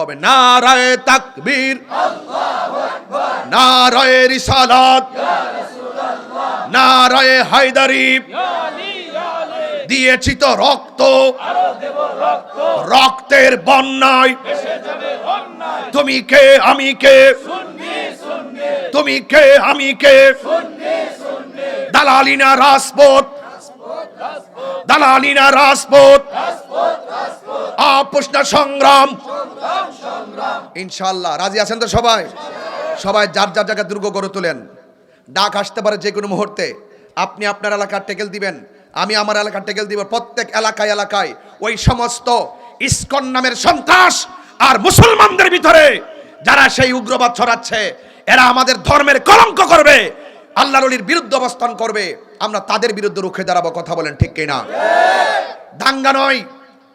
হবে নারায়ে তাকবীর, আল্লাহু আকবার, নারায়ে রিসালাত, ইয়া রাসূলুল্লাহ, নারায়ে হায়দারি, ইয়া আলী ইয়া আলী, দিয়েছি তো রক্ত, আরো দেব রক্ত, রক্তের বন্যায় ভেসে যাবে অন্যায়, তুমি কে আমি কে, সুন্নি সুন্নি, তুমি কে আমি কে, সুন্নি সুন্নি, দালালি না রাজপথ, দালালি না রাজপথ, আপোষ না সংগ্রাম, ইনশাআল্লাহ। রাজি আছেন তো সবাই? সবাই যার যার জায়গায় দুর্গ গড়ে তোলেন। ডাক আসতে পারে যে কোনো মুহূর্তে। আপনি আপনার এলাকার টেকেল দিবেন, আমি আমার এলাকার টেকেল দিব। প্রত্যেক এলাকায় এলাকায় ওই সমস্ত ইসকন নামের সন্ত্রাস আর মুসলমানদের ভিতরে যারা সেই উগ্রবাদ ছড়াচ্ছে, এরা আমাদের ধর্মের কলঙ্ক করবে, আল্লাহর ওলির বিরুদ্ধে অবস্থান করবে, আমরা তাদের বিরুদ্ধে রুখে দাঁড়াবো। কথা বলেন ঠিক কিনা? দাঙ্গা নয়,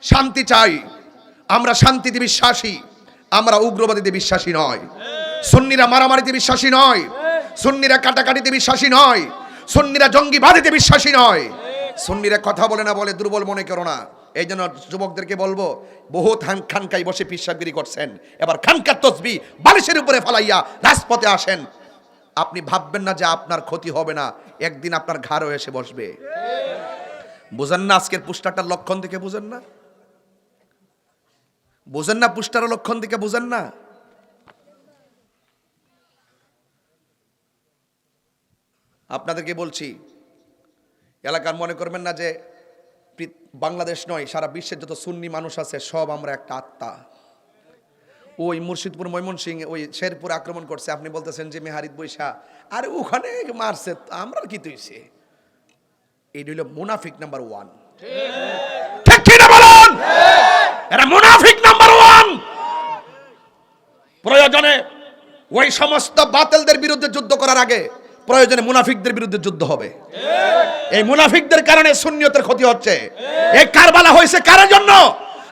শান্তি চাই। আমরা শান্তিতে বিশ্বাসী, আমরা উগ্রবাদীতে বিশ্বাসী নয়। সুন্নিরা মারামারিতে বিশ্বাসী নয়, সুন্নিরা কাটাকাটিতে বিশ্বাসী নয়, সুন্নিরা জঙ্গিবাদীতে বিশ্বাসী নয়। সুন্নিরা কথা বলে না বলে দুর্বল মনে করো না। এই জন্য যুবকদেরকে বলবো, বহুত খানকায় বসে পিসাবগিরি করছেন, এবার খানকার তসবিহ বালিশের উপরে ফালাইয়া রাজপথে আসেন। আপনি ভাববেন না যে আপনার ক্ষতি হবে না, একদিন আপনার ঘাড়ও এসে বসবে। বুঝেন না আজকের পুস্টারটার লক্ষণ থেকে? বুঝেন না? বুঝেন না পুস্টারের লক্ষণ থেকে? বুঝেন না? আপনাদেরকে বলছি, এলাকার মনে করবেন না যে বাংলাদেশ নয়, সারা বিশ্বের যত সুন্নি মানুষ আছে সব আমরা একটা আত্মা। ওই মুর্শিদপুর ময়মনসিংহ ওই শেরপুর আক্রমণ করছে, আপনি বলতেছেন যে মেহারিত বৈশা, আরে ওখানে মারছে, আমরা কি তুইছে? এই হইল মুনাফিক নাম্বার 1। ঠিক কি না বলুন? এরা মুনাফিক নাম্বার 1। প্রয়োজনে ওই সমস্ত বাতিলদের বিরুদ্ধে যুদ্ধ করার আগে প্রয়োজনে মুনাফিকদের বিরুদ্ধে যুদ্ধ হবে। এই মুনাফিকদের কারণে সুন্নিয়তের ক্ষতি হচ্ছে। এই কারবালা হয়েছে কার জন্য?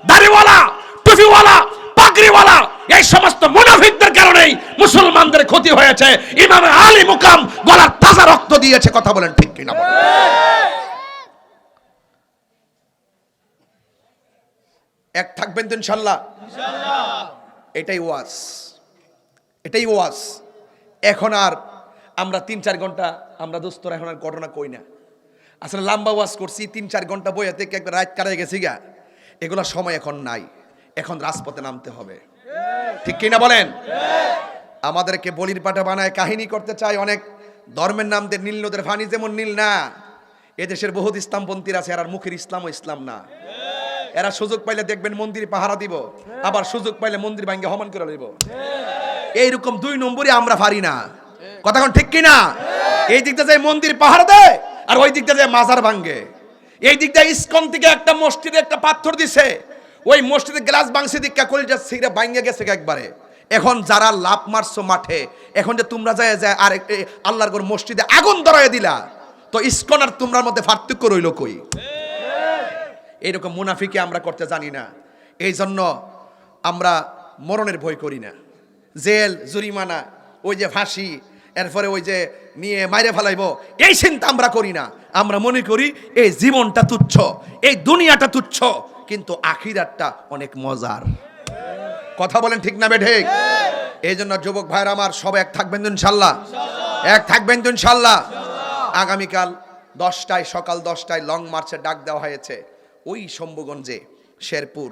দাড়িওয়ালা, টুপিওয়ালা, পাগড়িওয়ালা, এই সমস্ত মুনাফিকদের কারণেই মুসলমানদের ক্ষতি হয়েছে। ইমাম আলী মুকাম গলার তাজা রক্ত দিয়েছে। কথা বলেন ঠিক কিনা? এক থাকবেন তো ইনশাআল্লাহ? এটাই ওয়াজ, এটাই ওয়াজ। এখন আর আমরা 3-4 ঘন্টা আমরা দোস্তরা এখন আর ঘটনা কই না। আসলে লম্বা ওয়াজ করছি, 3-4 ঘন্টা বইয়া থেকে একবার রাত কাটাই গেছি গা, এগুলা সময় এখন নাই। এখন রাজপথে নামতে হবে। ঠিক কিনা বলেন? আমাদেরকে বলির পাঠা বানায় কাহিনী করতে চায় অনেক ধর্মের নাম দিয়ে। নীল নদের ফানি যেমন নীল না, এদেশের বহুত ইসলামপন্থীর আছে, এরা মুখের ইসলাম ও ইসলাম না। এরা সুযোগ পাইলে দেখবেন মন্দির পাহারা দিব, আবার সুযোগ পাইলে মন্দির ভাঙ্গে হমান করে লইব। এইরকম 2 নম্বরই আমরা পারি না। কথা কোন ঠিক কিনা? এই দিকটা যায় মন্দির পাহারা দেয়, আর ওই দিকটা যায় মাজার ভাঙ্গে। এই দিকটা ইসকন থেকে একটা মসজিদে একটা পাথর দিছে, ওই মসজিদে গ্লাস ভাঙছে দিকা কলিজা ছিঁড়ে ভাঙ্গে গেছে একবারে। এখন যারা লাভ মারছো মাঠে, এখন যে তোমরা যায় যায় আর আল্লাহর ঘর মসজিদে আগুন ধরায় দিলা, তো ইসকন আর তোমরার মধ্যে পার্থক্য রইল কই? এইরকম মুনাফিকে আমরা করতে জানি না। এই জন্য আমরা মরণের ভয় করি না। জেল, জরিমানা, ওই যে ফাঁসি, এরপরে ওই যে নিয়ে মাইরে ফেলাইবো, এই চিন্তা আমরা করি না। আমরা মনে করি এই জীবনটা তুচ্ছ, এই দুনিয়াটা তুচ্ছ, কিন্তু আখিরাতটা অনেক মজার। কথা বলেন ঠিক না বেঠিক? এই জন্য যুবক ভাইরা আমার, সব এক থাকবেন তো ইনশাআল্লাহ? এক থাকবেন তো ইনশাআল্লাহ? আগামীকাল 10টায়, সকাল 10টায় লং মার্চের ডাক দেওয়া হয়েছে। ওই শম্ভুগঞ্জে, শেরপুর,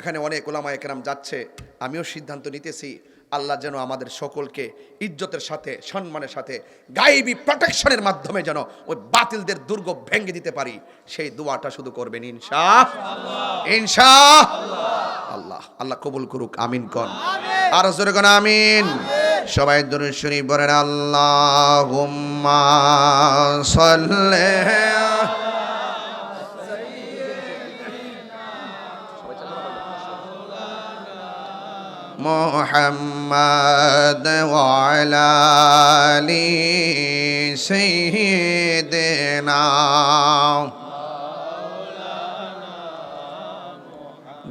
এখানে অনেক ওলামায়ে কেরাম যাচ্ছে। আমিও সিদ্ধান্ত নিতেছি, আল্লাহ যেন আমাদের সকলকে ইজ্জতের সাথে, সম্মানের সাথে, গায়েবী প্রোটেকশনের মাধ্যমে যেন ওই বাতিলদের দুর্গ ভেঙে দিতে পারি, সেই দোয়াটা শুধু করবেন ইনশাআল্লাহ। ইনশাআল্লাহ। আল্লাহ কবুল করুক। আমিন কোন? আর জোরে কোন আমিন। সবাই দরুদ শরীফ পড়েন। আল্লাহুম্মা সাল্লি মুহাম্মাদ ওয়া আলা আলি সাইয়্যিদিনা।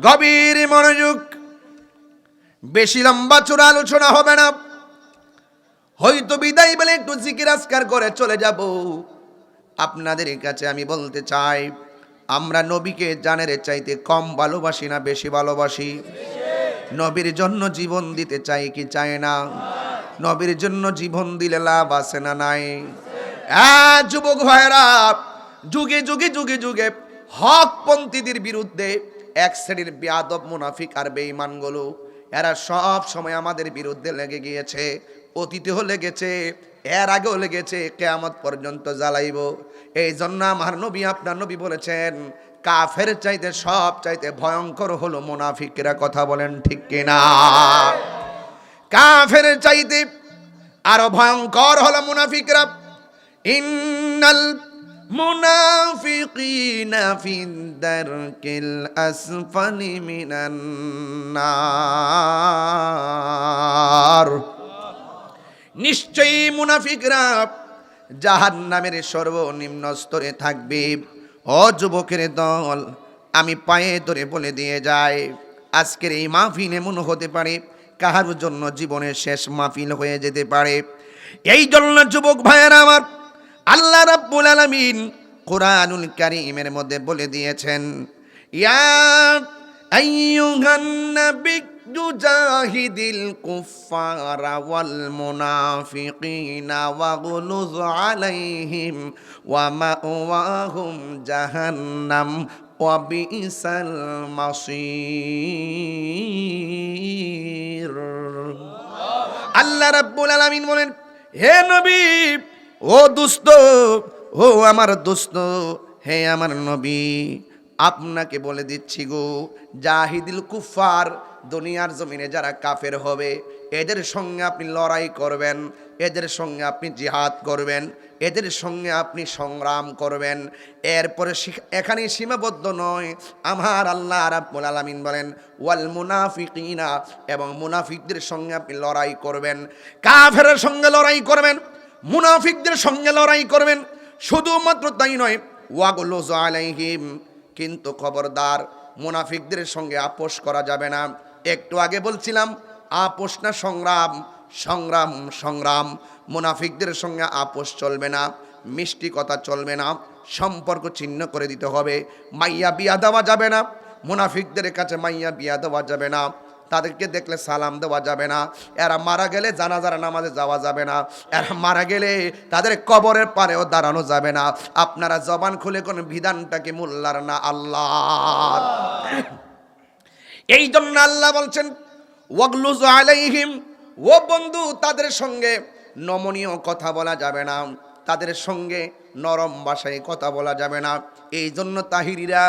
গভীর মনোযোগ, বেশি লম্বা চূড়া আলোচনা হবে না। হয়তো বিদায় বলে একটু জিকির আজকার করে চলে যাব। আপনাদের কাছে আমি বলতে চাই, আমরা নবীকে জানের চাইতে কম ভালোবাসি না বেশি ভালোবাসি? নবীর জন্য জীবন দিতে চাই কি চায় না? নবীর জন্য জীবন দিলে লাভ আছে না নাই? যুবক ভাইরা, যুগে যুগে যুগে যুগে হকপন্থীদের বিরুদ্ধে এক শ্রেণীর বেয়াদব মুনাফিক আর বেঈমানগুলো এরা সব সময় আমাদের বিরুদ্ধে লেগে গিয়েছে, অতীতেও লেগেছে, এর আগেও লেগেছে, কিয়ামত পর্যন্ত জ্বালাইব। এই জন্য আমার নবী, আপনার নবী বলেছেন, কাফের চাইতে সব চাইতে ভয়ঙ্কর হলো মুনাফিকরা। কথা বলেন ঠিক কিনা? কাফের চাইতে আরো ভয়ঙ্কর হলো মুনাফিকরা। ইন্নাল মুনাফিকিনা ফিদ দারকিল আসফালি মিনান নার। নিশ্চয়ই মুনাফিকরা জাহান্নামের সর্বনিম্ন স্তরে থাকবে। ও যুবকের দল, আমি পায়ে ধরে বলে দিয়ে যাই, আজকের এই মাহফিল এমন হতে পারে কাহার জন্য জীবনের শেষ মাহফিল হয়ে যেতে পারে। এই জন্য যুবক ভাইয়েরা আমার, আল্লাহ রাব্বুল আলামিন কোরআনুল কারীমের মধ্যে বলে দিয়েছেন, ইয়া আইয়ুহান নাবিয়্যু জাহিদিল কুফফারা ওয়াল মুনাফিকিনা ওয়াগলুয আলাইহিম ওয়া মাওয়াহুম জাহান্নাম ওয়া বিসাল মাসীর। আল্লাহ রাব্বুল আলামিন বলেন, হে নবী, ও দোস্ত, ও আমার দোস্ত, হে আমার নবী, আপনাকে বলে দিচ্ছি গো, জাহিদুল কুফার, দুনিয়ার জমিনে যারা কাফের হবে এদের সঙ্গে আপনি লড়াই করবেন, এদের সঙ্গে আপনি জিহাদ করবেন, এদের সঙ্গে আপনি সংগ্রাম করবেন। এরপরে এখানেই সীমাবদ্ধ নয়, আমার আল্লাহ রাব্বুল আলামিন বলেন ওয়াল মুনাফিকিনা, এবং মুনাফিকদের সঙ্গে আপনি লড়াই করবেন। কাফেরের সঙ্গে লড়াই করবেন, মুনাফিকদের সঙ্গে লড়াই করবেন। শুধুমাত্র তাই নয়, ওয়াগলুয আলাইহিম, কিন্তু খবরদার মুনাফিকদের সঙ্গে আপোষ করা যাবে না। একটু আগে বলছিলাম আপোষ না সংগ্রাম, সংগ্রাম সংগ্রাম। মুনাফিকদের সঙ্গে আপোষ চলবে না, মিষ্টি কথা চলবে না, সম্পর্ক ছিন্ন করে দিতে হবে। মাইয়া বিয়া দেওয়া যাবে না, মুনাফিকদের কাছে মাইয়া বিয়া দেওয়া যাবে না, তাদেরকে দেখলে সালাম দেওয়া যাবে না, এরা মারা গেলে জানাজার নামাজে যাওয়া যাবে না, এরা মারা গেলে তাদের কবরের পারেও দাঁড়ানো যাবে না। আপনারা জবান খুলে কোন বিধানটাকে মোল্লার না আল্লাহ। এই জন্য আল্লাহ বলছেন ওয়াগলুয আলাইহিম, ও বন্ধু, তাদের সঙ্গে নমনীয় কথা বলা যাবে না, তাদের সঙ্গে নরম ভাষায় কথা বলা যাবে না। এই জন্য তাহিরিরা,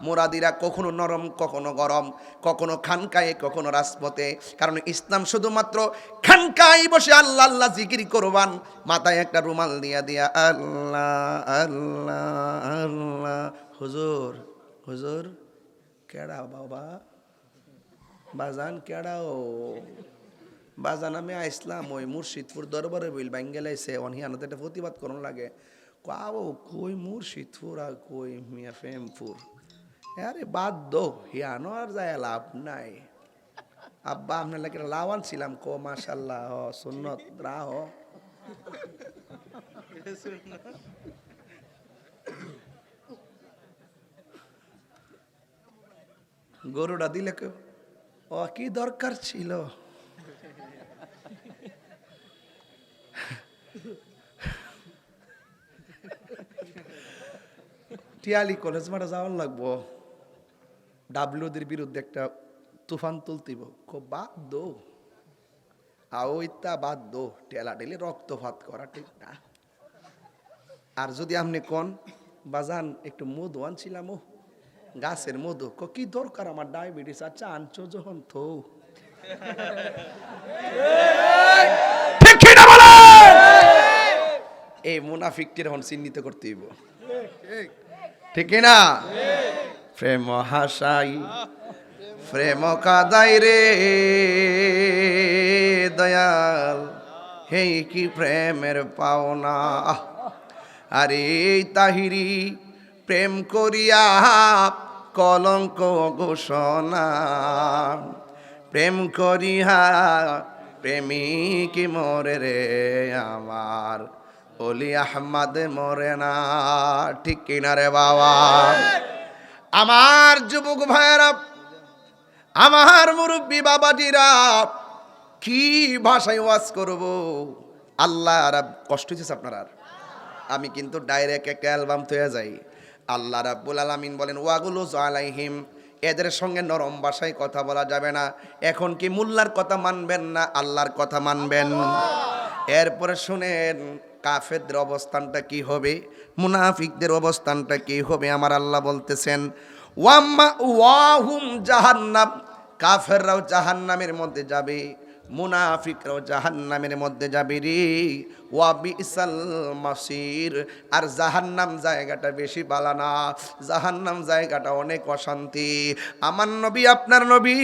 মুরাদিরা কখনো নরম, কখনো গরম, কখনো খানকায়, কখনো রাজপথে। কারণ ইসলাম শুধুমাত্র খানকায় বসে আল্লাহ আল্লাহ জিকির করবান, মাথায় একটা রুমাল দিয়া দিয়া আল্লাহ আল্লাহ আল্লাহ। হুজুর হুজুর কেডা বাবা, বাজান কেডাও বাজান, আমি আইসলাম ওই মুর্শিদপুর দরবারে বইল বাঙ্গেলাইছে অনহিয়ানত একটা প্রতিবাদ করুন লাগে। কাও কই মুর্শিদপুর আর কই মিয়া প্রেমপুর, আরে বাদ দো, হিয়ানো আর যায় লাভ নাই। আব্বা আপনার লাগে লাভান ছিলাম, কো মাশাল্লাহ সুন্নত রাহ। গরুটা দিলে কেউ, ও কি দরকার ছিল? টিয়ালি কলেজ মাঠে যাওয়ার লাগবো, ডাব্লিউদের বিরুদ্ধে একটা তুফান তুলতিব, খুব বাদ দো আওইতা, বাদ দো, টেলা টেলি রক্তপাত করা ঠিক না। আর যদি আপনি কোন বাজান একটু মধু আনছিলাম, ও গাছের মধু, কি দরকার আমার ডায়াবেটিস, আচ্ছা আনছো যখন থো। এই মুনাফিকটির হন চিহ্নিত করতে হইব, ঠিক না? প্রেম হাসাই প্রেম কাদাই রে দয়াল, হেই কি প্রেমের পাওনা। আরে তাহিরি প্রেম করিয়া কলঙ্ক ঘোষণা, প্রেম করিয়া প্রেমিক মরে রে আমার, ওলি আহমদ মরে না, ঠিক কিনা রে বাবা? আমার যুবক ভাইয়েরা, আমার মুরব্বী বাবাজিরা, কি ভাষায় ওয়াজ করব? আল্লাহ কষ্ট হচ্ছে আপনার? আর আমি কিন্তু ডাইরেক্ট একটা অ্যালবাম তৈরি যাই। আল্লাহ রাব্বুল আলামিন বলেন ওয়াগুলু আলাইহিম, এদের সঙ্গে নরম ভাষায় কথা বলা যাবে না। এখন কি মোল্লার কথা মানবেন না আল্লাহর কথা মানবেন? এরপরে শুনেন কাফেরদের অবস্থানটা কি হবে, মুনাফিকদের অবস্থানটা কি হবে। আমার আল্লাহ বলতেছেন ওয়াম্মা ওয়াহুম জাহান্নাম, কাফেররাও জাহান্নামের মধ্যে যাবে, মুনাফিকরাও জাহান্নামের মধ্যে যাবে রে। ওয়া বিসাল মাসির, আর জাহান্নাম জায়গাটা বেশি ভালো না, জাহান্নাম জায়গাটা অনেক অশান্তি। আমার নবী আপনার নবী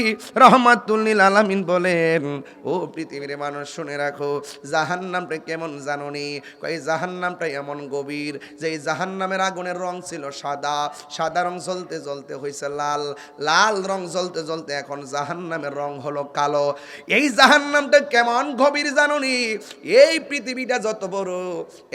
রহমাতুল লিল আলামিন বলেন, ও পৃথিবীর মানুষ শুনে রাখো, জাহান্নামটা কেমন জানোনি? কই জাহান্নামটা এমন গভীর যে এই জাহান্নামের আগুনের রং ছিল সাদা, সাদা রং জ্বলতে জ্বলতে হয়েছে লাল, লাল রং জ্বলতে জ্বলতে এখন জাহান্নামের রং হলো কালো। এই জাহান্নামটা কেমন গভীর জানোনি? এই পৃথিবীটা যত বড়,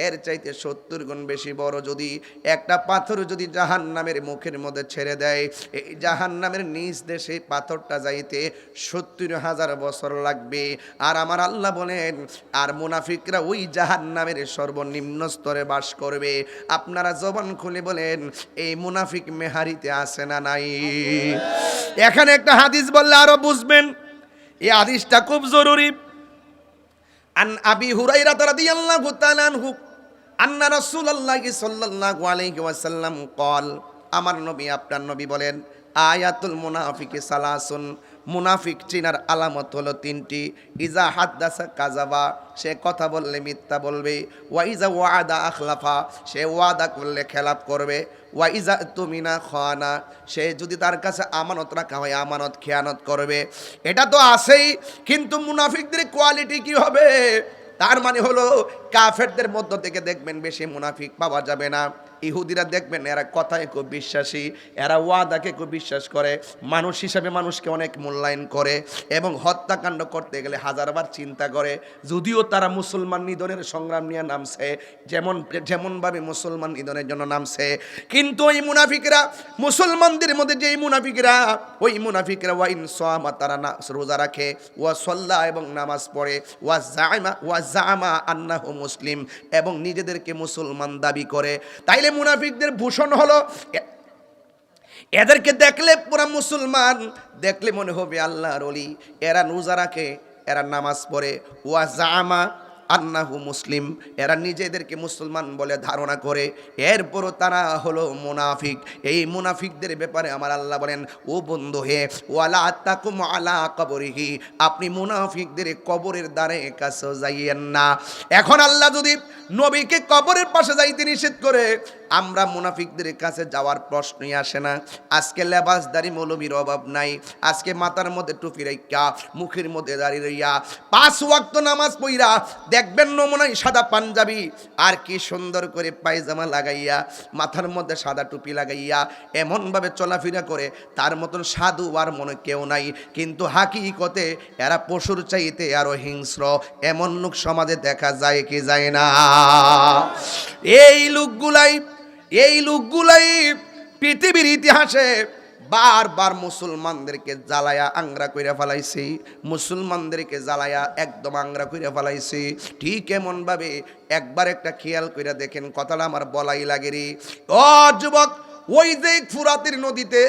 এর চাইতে 70 গুণ বেশি বড়। যদি একটা পাথর যদি জাহান্নামের মুখের মধ্যে ছেড়ে দেয়, এই জাহান্নামের নিচ দেশে পাথরটা যাইতে 70,000 বছর লাগবে। আর আমার আল্লাহ বলেন, আর মুনাফিকরা ওই জাহান্নামের সর্বনিম্ন স্তরে বাস করবে। আপনারা জবান খুলে বলেন, এই মুনাফিক মেহারিতে আছে না নাই? এখানে একটা হাদিস বললে আরো বুঝবেন, এই হাদিসটা খুব জরুরি। আন আবি হুরায়রা রাদিয়াল্লাহু তাআলা আনহু আন্না রাসূলুল্লাহি সাল্লাল্লাহু আলাইহি ওয়াসাল্লাম ক্বাল, আমার নবী আপনার নবী বলেন, আয়াতুল মুনাফিকি সালাসুন, মুনাফিক চিনার আলামত হলো 3টি। ইজা হাদ্দাসা কাযাবা, সে কথা বললে মিথ্যা বলবে। ওয়া ইজা ওয়াদা আখলাফা, সে ওয়াদা করলে খেলাপ করবে। ওয়া ইজা তুমিনা খানা, সে যদি তার কাছে আমানত রাখা হয় আমানত খেয়ানত করবে। এটা তো আছেই, কিন্তু মুনাফিকদের কোয়ালিটি কি হবে? তার মানে হলো কাফেরদের মধ্য থেকে দেখবেন বেশি মুনাফিক পাওয়া যাবে না। ইহুদিরা দেখবেন এরা কথায় খুব বিশ্বাসী, এরা ওয়াদাকে খুব বিশ্বাস করে, মানুষ হিসাবে মানুষকে অনেক মূল্যায়ন করে, এবং হত্যাকাণ্ড করতে গেলে হাজারবার চিন্তা করে। যদিও তারা মুসলমান নিধনের সংগ্রাম নিয়ে নামছে, যেমনভাবে মুসলমান নিধনের জন্য নামছে, কিন্তু ওই মুনাফিকরা, মুসলমানদের মধ্যে যেই মুনাফিকরা, ওই মুনাফিকরা ওয়াইন সামা, তারা না রোজা রাখে, ওয়া সাল্লা, এবং নামাজ পড়ে, ওয়া জামা আন্নাহু মুসলিম, এবং নিজেদেরকে মুসলমান দাবি করে। তাইলে মুনাফিকদের ভূষণ হলো, এদেরকে দেখলে পুরা মুসলমান, দেখলে মনে হবে আল্লাহর ওলি। এরা রোজা রাখে, এরা নামাজ পড়ে, ওয়া জামা আন্নাহু মুসলিম, এরা নিজেদেরকে মুসলমান বলে ধারণা করে, এরপরও তারা হলো মুনাফিক। এই মুনাফিকদের ব্যাপারে আমার আল্লাহ বলেন, ও বন্ধু হে, ওয়ালা তাকুম আলা কবরিহি, আপনি মুনাফিকদের কবরের দ্বারে কাছে যাইয়েন না। এখন আল্লাহ যদি নবীকে কবরের পাশে যাইতে নিষেধ করে, আমরা মুনাফিকদের কাছে যাওয়ার প্রশ্নই আসে না। আজকে লেবাসদারি মৌলবীর অভাব নাই, আজকে মাথার মধ্যে টুপি রাইখা, মুখের মধ্যে দাড়ি রইয়া, 5 ওয়াক্ত নামাজ পড়া, দেখবেন নমুনায় সাদা পাঞ্জাবি, আর কি সুন্দর করে পায়জামা লাগাইয়া, মাথার মধ্যে সাদা টুপি লাগাইয়া এমনভাবে চলাফেরা করে, তার মতন সাধু আর মনে কেউ নাই। কিন্তু হাকিকতে এরা পশুর চাইতে আরো হিংস্র। এমন লোক সমাজে দেখা যায় কি যায় না? এই লোকগুলাই পৃথিবীর ইতিহাসে বারবার মুসলমানদেরকে জ্বালায়া আংরা কইরা ফেলাইছে, মুসলমানদেরকে জ্বালায়া একদম আংরা কইরা ফেলাইছে। ঠিক এমন ভাবে একবার একটা খেয়াল কইরা দেখেন, কথাটা আমার বলাই লাগে রে। ও যুবক, ওই যে ফুরাতের নদীতে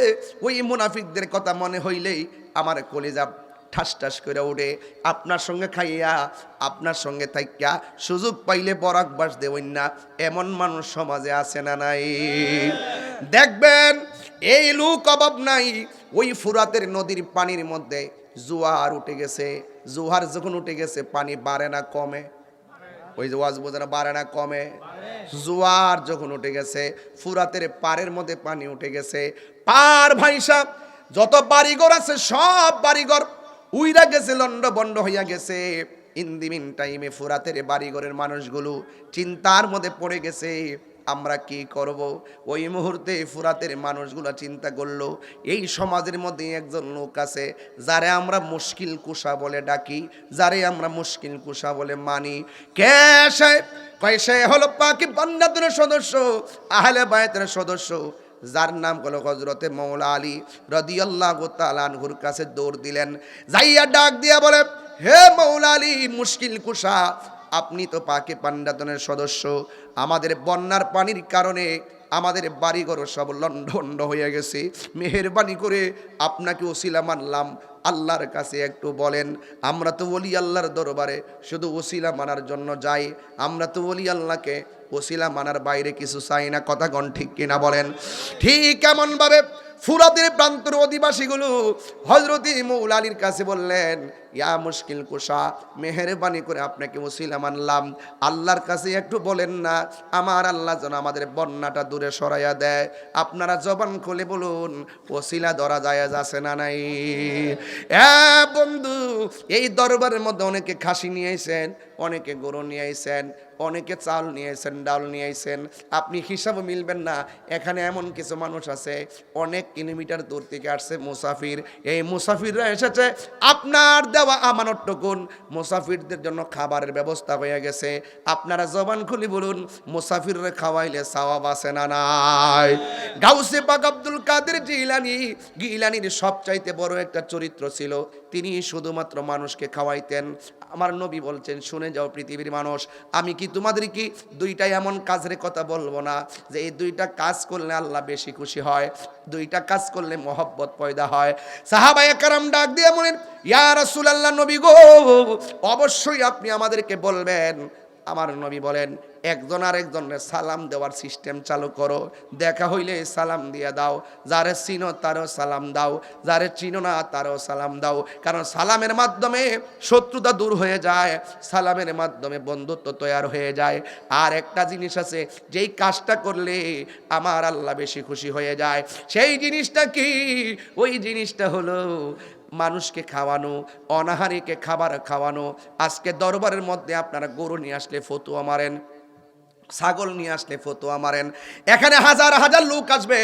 ওই মুনাফিকদের কথা মনে হইলেই আমার কলিজা ঠাস ঠাস করে উঠে। আপনার সঙ্গে খাইয়া, আপনার সঙ্গে থাইকা সুযোগ পাইলে বরাক বাস দেবেন না, এমন মানুষ সমাজে আছে না নাই? দেখবেন এই লোক অভাব নাই। ওই ফুরাতের নদীর পানির মধ্যে জোয়ার উঠে গেছে, জোয়ার যখন উঠে গেছে পানি বাড়ে না কমে? ওই যে ওয়াজ বোঝে না, বাড়ে না কমে? জোয়ার যখন উঠে গেছে, ফুরাতের পাড়ের মধ্যে পানি উঠে গেছে, পার ভাইসা যত বাড়িঘর আছে সব বাড়িঘর উইরা গেছে, লন্ড বন্ড হইয়া গেছে। ইন দি মিন টাইমে ফুরাতের বাড়িঘরের মানুষগুলো চিন্তার মধ্যে পড়ে গেছে, আমরা কি করব? ওই মুহূর্তে ফুরাতের মানুষগুলো চিন্তা করলো, এই সমাজের মধ্যে একজন লোক আছে যারে আমরা মুশকিল কুশা বলে ডাকি, যারে আমরা মুশকিল কুশা বলে মানি। কে সে? কয় সে হলো পাকি বান্দাদের সদস্য, আহলে বায়তের সদস্য, যার নাম হলো হযরতে মাওলা আলী রাদিয়াল্লাহু তাআলা আনহুর কাছে দৌড় দিলেন, যাইয়া ডাক দিয়া বলে, হে মাওলা আলী মুশকিল কুশা, আপনি তো পাকে পান্ডাতনের সদস্য, আমাদের বন্যার পানির কারণে আমাদের বাড়িঘর সব লন্ডভন্ড হয়ে গেছে, মেহেরবানি করে আপনাকে ওসিলা মানলাম, আল্লাহর কাছে একটু বলেন। আমরা তো ওলি আল্লাহর দরবারে শুধু ওসিলা মানার জন্য যাই, আমরা তো ওলি আল্লাহকে ওসিলা মানার বাইরে কিছু চাই না, কথা কোন ঠিক কিনা বলেন? ঠিক এমন ভাবে ফুরাতের প্রান্তর অধিবাসীগুলো হযরতে মাওলা আলীর কাছে বললেন, ইয়া মুশকিল কুশা, মেহেরবানি করে আপনাকে ওসিলা মানলাম, আল্লাহর কাছে একটু বলেন না আমার আল্লাহ যেন আমাদের বন্যাটা দূরে সরাইয়া দেয়। আপনারা জবান খুলে বলুন, ওসিলা ধরা যায় আছে না নাই? বন্ধু, এই দরবারের মধ্যে অনেকে খাসি নিয়ে আইছেন, অনেকে গরু নিয়ে আইছেন, অনেকে চাল নিয়ে আইছেন, ডাল নিয়ে আইছেন, আপনি হিসাবও মিলবেন না। এখানে এমন কিছু মানুষ আছে অনেক কিলোমিটার দূর থেকে আসছে মুসাফির, এই মুসাফিররা এসেছে আপনার দেওয়া আমানতটুকুন মুসাফিরদের জন্য খাবারের ব্যবস্থা হয়ে গেছে। আপনারা জবান খুলে বলুন, মুসাফিররা খাওয়াইলে সওয়াব আছে না নাই? গাউসে পাক আব্দুল কাদের গিলানির সবচাইতে বড় একটা চরিত্র ছিল, তিনি শুধুমাত্র মানুষকে খাওয়াইতেন। আমার নবী বলছেন, শুনে যাও পৃথিবীর মানুষ, আমি কি তোমাদের কি দুইটা এমন কাজের কথা বলবো না যে এই দুইটা কাজ করলে আল্লাহ বেশি খুশি হয়, দুইটা কাজ করলে মহব্বত পয়দা হয়? সাহাবায়ে কেরাম ডাক দিয়ে বলেন, ইয়া রাসূলুল্লাহ, নবী গো, অবশ্যই আপনি আমাদেরকে বলবেন। আমার নবী বলেন, একজন আর একজনের সালাম দেওয়ার সিস্টেম চালু করো, দেখা হইলে সালাম দিয়ে দাও, যারে চিনো তারও সালাম দাও, যারে চিনো না তারও সালাম দাও, কারণ সালামের মাধ্যমে শত্রুতা দূর হয়ে যায়, সালামের মাধ্যমে বন্ধুত্ব তৈরি হয়ে যায়। আর একটা জিনিস আছে, যেই কাজটা করলে আমার আল্লাহ বেশি খুশি হয়ে যায়, সেই জিনিসটা কি? ওই জিনিসটা হলো মানুষকে খাওয়ানো, অনাহারীকে খাবার খাওয়ানো। আজকে দরবারের মধ্যে আপনারা গরু নিয়ে আসলে ফতুয়া মারেন, ছাগল নিয়ে আসলে ফতুয়া মারেন, এখানে হাজার হাজার লোক আসবে,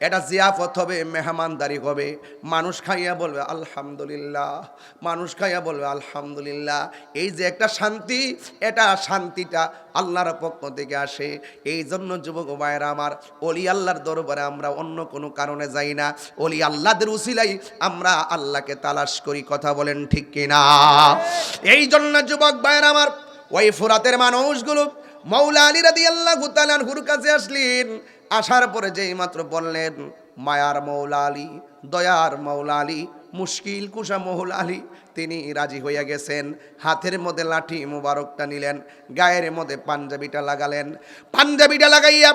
এটা জিয়াফত হবে, মেহমানদারি হবে, মানুষ খাইয়া বলবে আলহামদুলিল্লাহ, মানুষ খাইয়া বলবে আলহামদুলিল্লাহ। এই যে একটা শান্তি, এটা শান্তিটা আল্লাহর পক্ষ থেকে আসে। এই জন্য যুবক ভাইয়েরা আমার, ওলি আল্লাহর দরবারে আমরা অন্য কোনো কারণে যাই না, ওলি আল্লাহদের উসিলাই আমরা আল্লাহকে তালাশ করি, কথা বলেন ঠিক কিনা? এই জন্য যুবক ভাইয়েরা আমার, ওই ফুরাতের মানুষগুলো মাওলা আলী রাদিয়াল্লাহু তাআলা আনহুর কাছে আসলেন। আসার পরে যেই মাত্র বললেন, মায়ার মাওলা আলী, দয়ার মাওলা আলী, মুশকিল কুশা মাওলা আলী, তিনি রাজি হইয়া গেছেন। হাতের মধ্যে লাঠি মুবারকটা নিলেন, গায়ের মধ্যে পাঞ্জাবিটা লাগালেন। পাঞ্জাবিটা লাগাইয়া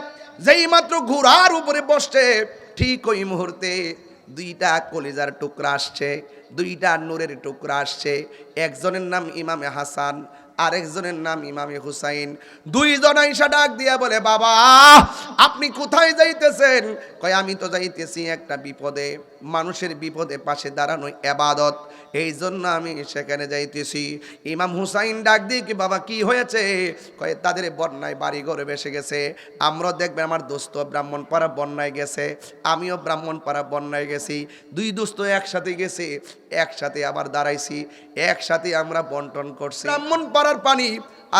যেই মাত্র ঘোড়ার উপরে বসছে, ঠিক ওই মুহূর্তে দুইটা কলিজার টুকরা আসছে, দুইটা নূরের টুকরা আসছে। একজনের নাম ইমামে হাসান, আরেকজনের নাম ইমামে হুসাইন। দুইজন আইসা ডাক দিয়া বলে, বাবা আপনি কোথায় যাইতেছেন? কয়, আমি তো যাইতেছি একটা বিপদে, মানুষের বিপদে পাশে দাঁড়ানো ইবাদত, এই জন্য আমি সেখানে যাইতেছি। ইমাম হুসাইন ডাক দিয়ে, কি বাবা কি হয়েছে? কয়, তাদের বন্যায় বাড়ি ঘরে ভেসে গেছে, আমরাও দেখবেন আমার দোস্ত ব্রাহ্মণপাড়া বন্যায় গেছে, আমিও ব্রাহ্মণপাড়া বন্যায় গেছি, দুই দোস্ত একসাথে গেছে, একসাথে আবার দাঁড়াইছি, একসাথে আমরা বন্টন করছি। ব্রাহ্মণপাড়ার পানি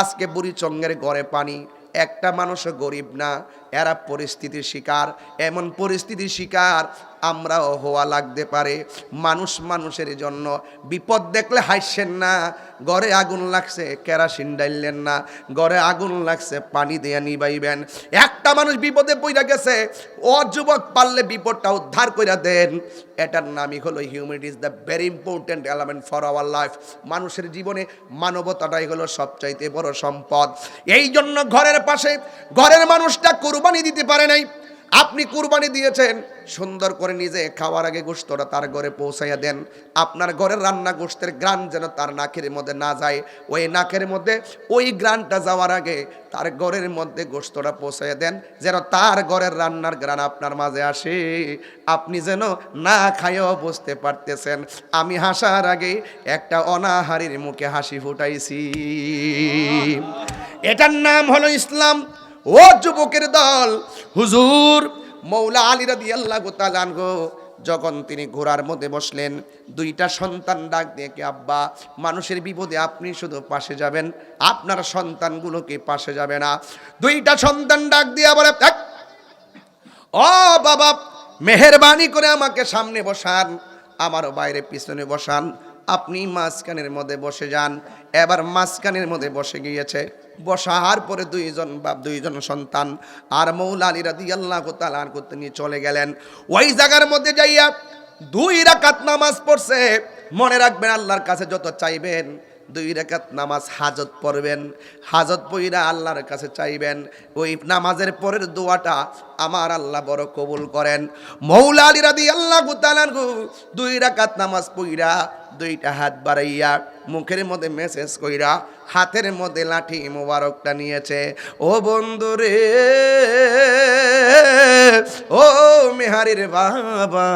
আজকে বুড়িচঙ্গের ঘরে পানি, একটা মানুষও গরিব না, এরা পরিস্থিতির শিকার। এমন পরিস্থিতির শিকার আমরাও হওয়া লাগতে পারে। মানুষ মানুষের জন্য বিপদ দেখলে হাসছেন না, ঘরে আগুন লাগছে কেরাসিন ডাইলেন না, ঘরে আগুন লাগছে পানি দিয়ে নিবাইবেন। একটা মানুষ বিপদে পড়ে গেছে, ও যুবক পারলে বিপদটা উদ্ধার করে দেন। এটার নামই হলো humanity is the very important element for our life. মানুষের জীবনে মানবতাটাই হলো সবচাইতে বড় সম্পদ। এই জন্য ঘরের পাশে ঘরের মানুষটা কুরবানি দিতে পারে নাই, আপনি কুরবানি দিয়েছেন, সুন্দর করে নিজে খাওয়ার আগে গোশতটা তার ঘরে পৌঁছাইয়া দেন। আপনার ঘরের রান্না গোশতের গ্রান যেন তার নাকের মধ্যে না যায়, ওই নাকের মধ্যে ওই গ্রানটা যাওয়ার আগে তার ঘরের মধ্যে গোশতটা পৌঁছাইয়া দেন, যেন তার ঘরের রান্নার গ্রান আপনার মাঝে আসে। আপনি যেন না খাইও বুঝতে পারতেছেন আমি হাসার আগে একটা অনাহারীর মুখে হাসি ফুটাইছি। এটার নাম হলো ইসলাম। ও যুবকের দল, হুজুর মাওলা আলী রাদিয়াল্লাহু তাআলা আনহু যখন তিনি ঘোড়ার মধ্যে বসলেন, দুইটা সন্তান ডাক দিয়ে, কি আব্বা, মানুষের বিপদে আপনি শুধু পাশে যাবেন, আপনার সন্তানগুলোকে পাশে যাবে না। দুইটা সন্তান ডাক দিয়া বলে, ও বাবা, মেহেরবানি করে আমাকে সামনে বসান, আমার বাইরে পিছনে বসান, আপনি মাঝখানের মধ্যে বসে যান। এবার মাঝখানের মধ্যে বসে গিয়েছে। বসার পরে দুইজন বাপ, দুইজন সন্তান আর মৌলা আলী রাদিয়াল্লাহু তাআলা আনহু নিয়ে চলে গেলেন। ওই জায়গার মধ্যে যাইয়া 2 রাকাত নামাজ পড়ছে। মনে রাখবেন, আল্লাহর কাছে যত চাইবেন 2 রাকাত নামাজ হাজত পড়বেন, হাজত পইরা আল্লাহর কাছে চাইবেন। ওই নামাজের পরের দোয়াটা আমার আল্লাহ বড় কবুল করেন। মৌলা আলী রাদিয়াল্লাহু তাআলা 2 রাকাত নামাজ পইরা 2টা হাত বাড়াইয়া মুখের মধ্যে মেসেজ কইরা হাতের মধ্যে লাঠি মোবারকটা নিয়েছে। ও বন্ধু রে, ও মেহারির বাবা,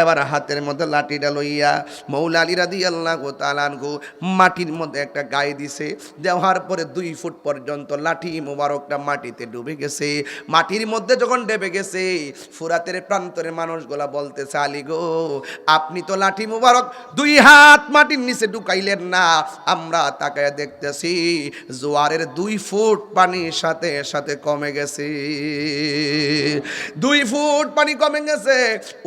এবার হাতের মধ্যে লাঠিটা লইয়া মৌলা আলী রাদিয়াল্লাহু তাআলা আনহু মাটির মধ্যে একটা গায়ে দিছে। দেওয়ার পরে 2 ফুট পর্যন্ত লাঠি মোবারকটা মাটিতে ডুবে গেছে। মাটির মধ্যে যখন ডুবে গেছে, ফুরাতের প্রান্তরে মানুষগুলা বলতেছে, আলী গো, আপনি তো লাঠি মোবারক 2 হাত মাটির নিচে ঢুকাইলেন না। আমরা তাকায় দেখতেছি জোয়ারের 2 ফুট পানির সাথে সাথে কমে গেছে। 2 ফুট পানি কমে গেছে।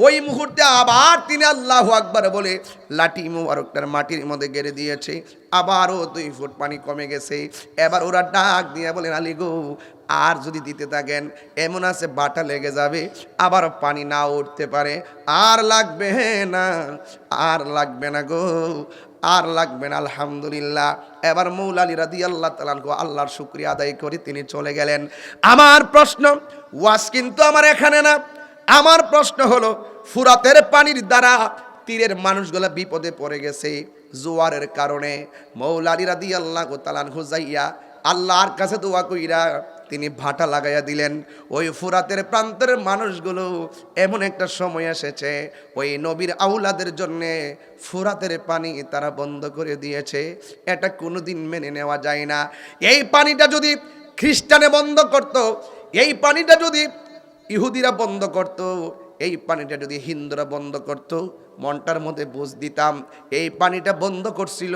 ওই মুহূর্তে আবার তিনি আল্লাহু আকবার বলে লাঠি মুবারকটার মাটির মধ্যে গেড়ে দিয়েছে। আবারও 2 ফুট পানি কমে গেছে। এবার ওরা ডাক দিয়ে বলেন, আলী গো, আর যদি দিতে থাকেন এমন আছে বাটা লেগে যাবে, আবার পানি না উঠতে পারে, আর লাগবে না, আর লাগবে না গো, আর লাগবে না। আলহামদুলিল্লাহ। এবার মৌলা আলী রাদিয়াল্লাহু তাআলা আনহু আল্লাহর শুকরিয়া আদায় করে তিনি চলে গেলেন। আমার প্রশ্ন, ওয়াজ কিন্তু আমার এখানে না, আমার প্রশ্ন হলো, ফুরাতের পানির দ্বারা তীরের মানুষগুলা বিপদে পড়ে গেছে জোয়ারের কারণে। মৌলা আলী রাদিয়াল্লাহু তাআলা আনহু যাইয়া আল্লাহর কাছে দোয়া কইরা তিনি ভাটা লাগাইয়া দিলেন। ওই ফুরাতের প্রান্তের মানুষগুলো এমন একটা সময় এসেছে, ওই নবীর আউলাদের জন্যে ফুরাতের পানি তারা বন্ধ করে দিয়েছে। এটা কোনোদিন মেনে নেওয়া যায় না। এই পানিটা যদি খ্রিস্টানে বন্ধ করত, এই পানিটা যদি ইহুদিরা বন্ধ করত, এই পানিটা যদি হিন্দুরা বন্ধ করত, মনটার মধ্যে বুঝ দিতাম এই পানিটা বন্ধ করছিল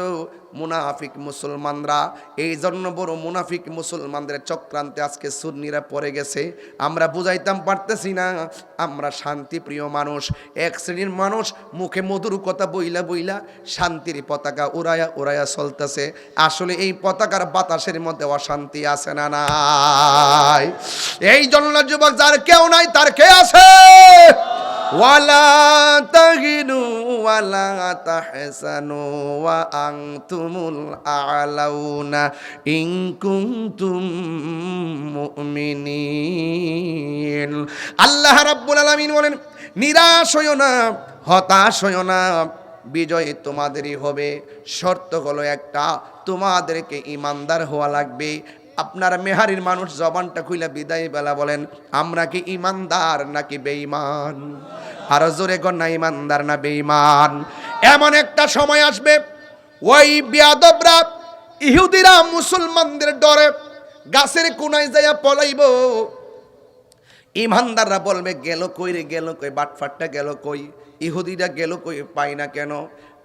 মুনাফিক মুসলমানরা। এই জন্য বড় মুনাফিক মুসলমানদের চক্রান্তে আজকে সুন্নিরা পড়ে গেছে। আমরা বুঝাইতাম পারতেছি না, আমরা শান্তিপ্রিয় মানুষ, এক শ্রেণীর মানুষ মুখে মধুর কথা বইলা বইলা শান্তির পতাকা উড়ায়া উড়ায়া চলতেছে। আসলে এই পতাকার বাতাসের মধ্যে অশান্তি আছে না নাই? এই জন্য যুবক, যার কেউ নাই তার কে আছে? ওয়ালা তাহিনু ওয়ালা তাহসানু ওয়া আনতুমুল আ'লাউনা ইন কুনতুম মুমিনিন। আল্লাহ রাব্বুল আলামিন বলেন, নিরাশ হইও না, হতাশ হইও না, বিজয় তোমাদেরই হবে। শর্ত হলো একটা, তোমাদেরকে ঈমানদার হওয়া লাগবে। আপনার মেহারির মানুষ জবানটা খুইলা বিদায় বেলা বলেন, আমরা কি ঈমানদার নাকি বেঈমান? আর জোরে কর না, ঈমানদার না বেঈমান? এমন একটা সময় আসবে, ওই বিয়াদবরা ইহুদিরা মুসলমানদের ডরে গাছের কোনায় যাইয়া পলাইব। ঈমানদাররা বলবে, গেল কই রে, গেল কই, বাটফাটটা গেল কই, ইহুদিরা গেল কই, পাই না কেন?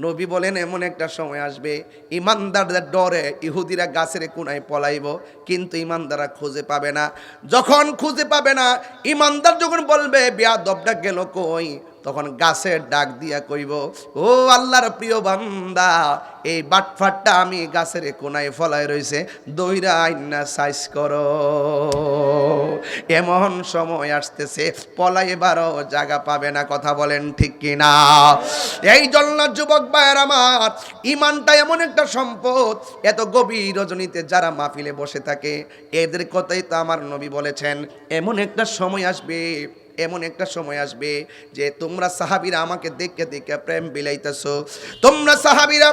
নবী বলেন, এমন একটা সময় আসবে ঈমানদারদের ডরে ইহুদিরা গাছের কোনায় পলাইব, কিন্তু ঈমানদাররা খুঁজে পাবে না। যখন খুঁজে পাবে না, ঈমানদার যখন বলবে বিয়াদবটা গেল কই, তখন গাছের ডাক দিয়া কইব, ও আল্লাহর প্রিয় বান্দা, এই বাটফাটটা আমি গাছের কোনায় ফলায় রইছে, দইরা আইনা সাইজ করো। এমন সময় আসতেছে পলাইবারও জায়গা পাবে না। কথা বলেন ঠিক কিনা? এই জন্য যুবক ভাইয়ের আমার, ঈমানটা এমন একটা সম্পদ, এত গভীর রজনীতে যারা মাহফিলে বসে থাকে এদের কথাই তো আমার নবী বলেছেন, এমন একটা সময় আসবে, এমন একটা সময় আসবে যে তোমরা সাহাবীরা আমাকে দেখে দেখে প্রেম বিলাইতেছো, তোমরা সাহাবীরা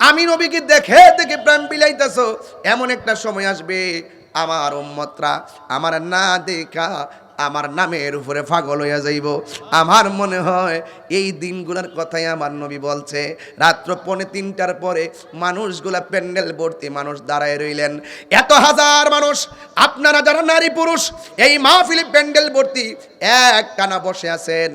আমি নবীকে দেখে দেখে প্রেম বিলাইতেছো। এমন একটা সময় আসবে আমার উম্মতরা আমার না দেখা আমার নামের উপরে পাগল হইয়া যাইব। আমার মনে হয় এই দিনগুলোর কথাই আমার নবী বলছে। রাত্র 2:45টার পরে মানুষগুলা প্যান্ডেল ভর্তি মানুষ দাঁড়ায় রইলেন, এত হাজার মানুষ, আপনারা যারা নারী পুরুষ এই মাহফিলে প্যান্ডেল ভর্তি এক টানা বসে আছেন।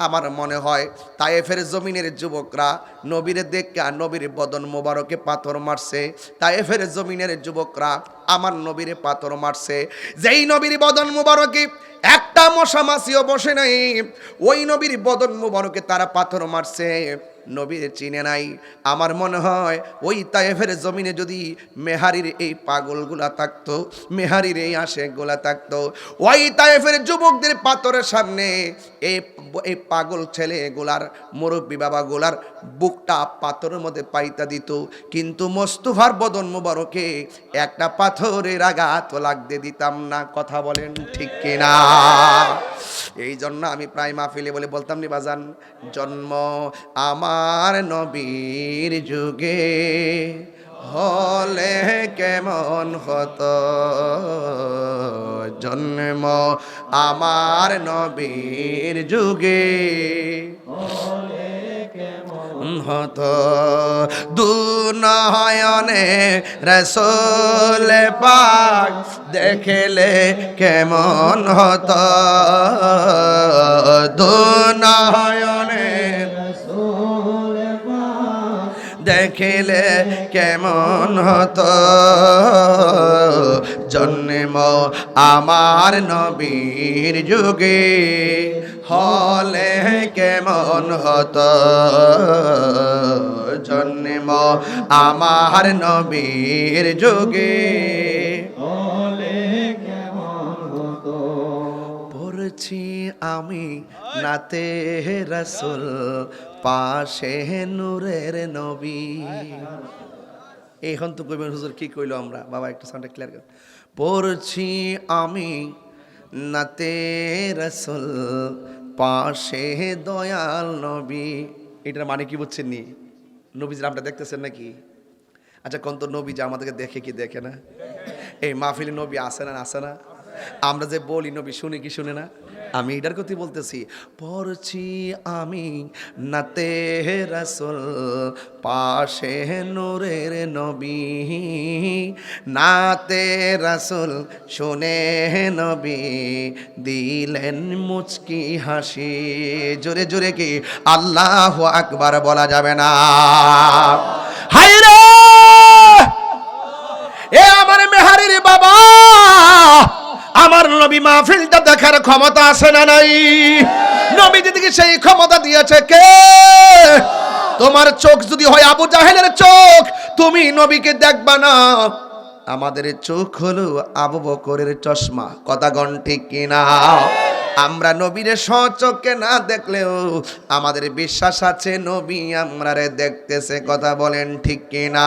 আমার মনে হয় তায়েফের জমিনের যুবকরা নবীরে দেখে আর নবীর বদন মোবারকে পাথর মারছে। তায়েফের জমিনের যুবকরা আমার নবীরে পাথর মারছে। যেই নবীর বদন মোবারকে একটা মশা মাছিও বসে নাই, ওই নবীর বদন মোবারকে তারা পাথর মারছে, নবীর চিনে নাই। আমার মনে হয় ওই তায়েফের জমিনে যদি মেহারির এই পাগলগুলা থাকতো, মেহারির এই আশেকগুলা থাকতো, ওই তায়েফের যুবকদের পাথরের সামনে এই পাগল ছেলেগুলার, মুরব্বী বাবাগুলার বুকটা পাথরের মধ্যে পাইতা দিত, কিন্তু মোস্তফার বদন মোবারকে একটা পাথরের আঘাত লাগতে দিতাম না। কথা বলেন ঠিক কিনা? এই জন্য আমি প্রায় মাহফিলে বলে বলতাম নি বাজান, জন্ম আমার নবীর যুগে হলে কেমন হতো, জন্ম আমার নবীর যুগে হলে কেমন হতো, দুনয়নে রাসূল পাক দেখলে কেমন হতো, দুনয়নে রাসূল পাক দেখলে কেমন হতো, জন্ম আমার নবীর যুগে হলে কেমন হতো, জন্ম আমার নবীর যুগে হলে কেমন হতো। পড়ছি আমি নাতে রাসূল পাশে নূরের নবী। এখন তো কইবেন হুজুর কি কইলো আমরা, বাবা একটু সাউন্ডটা ক্লিয়ার কর। পড়ছি আমি নাতে রাসূল পাশে দয়াল নবী। এটার মানে কি বুঝছেন নি? নবীজির আপনারা দেখতেছেন নাকি? আচ্ছা কোন তো নবী যে আমাদেরকে দেখে কি দেখে না? এই মাহফিলে নবী আসে না আসে না? আমরা যে বলি নবী শুনে কি শুনে না? আমি এটার কথা বলতেছি। পড়ছি আমি নাতে রাসূল পাশে নূরের নবী, নাতে রাসূল শুনে নবী দিলেন মুচকি হাসি। জোরে জোরে কি আল্লাহু আকবার বলা যাবে না? হায়রে এ আমার মেহারির বাবা, আমার নবী মাহফিলটা দেখার ক্ষমতা আছে না নাই? নবী দিদিকে সেই ক্ষমতা দিয়েছে কে? তোমার চোখ যদি হয় আবু জাহেলের চোখ, তুমি নবীকে দেখবা না। আমাদের চোখ হলো আবু বকরের চশমা। কথা গণ ঠিক কিনা? আমরা নবীর স্বচক্ষে না দেখলেও আমাদের বিশ্বাস আছে নবী আমরারে দেখতেছে। কথা বলেন ঠিক কিনা?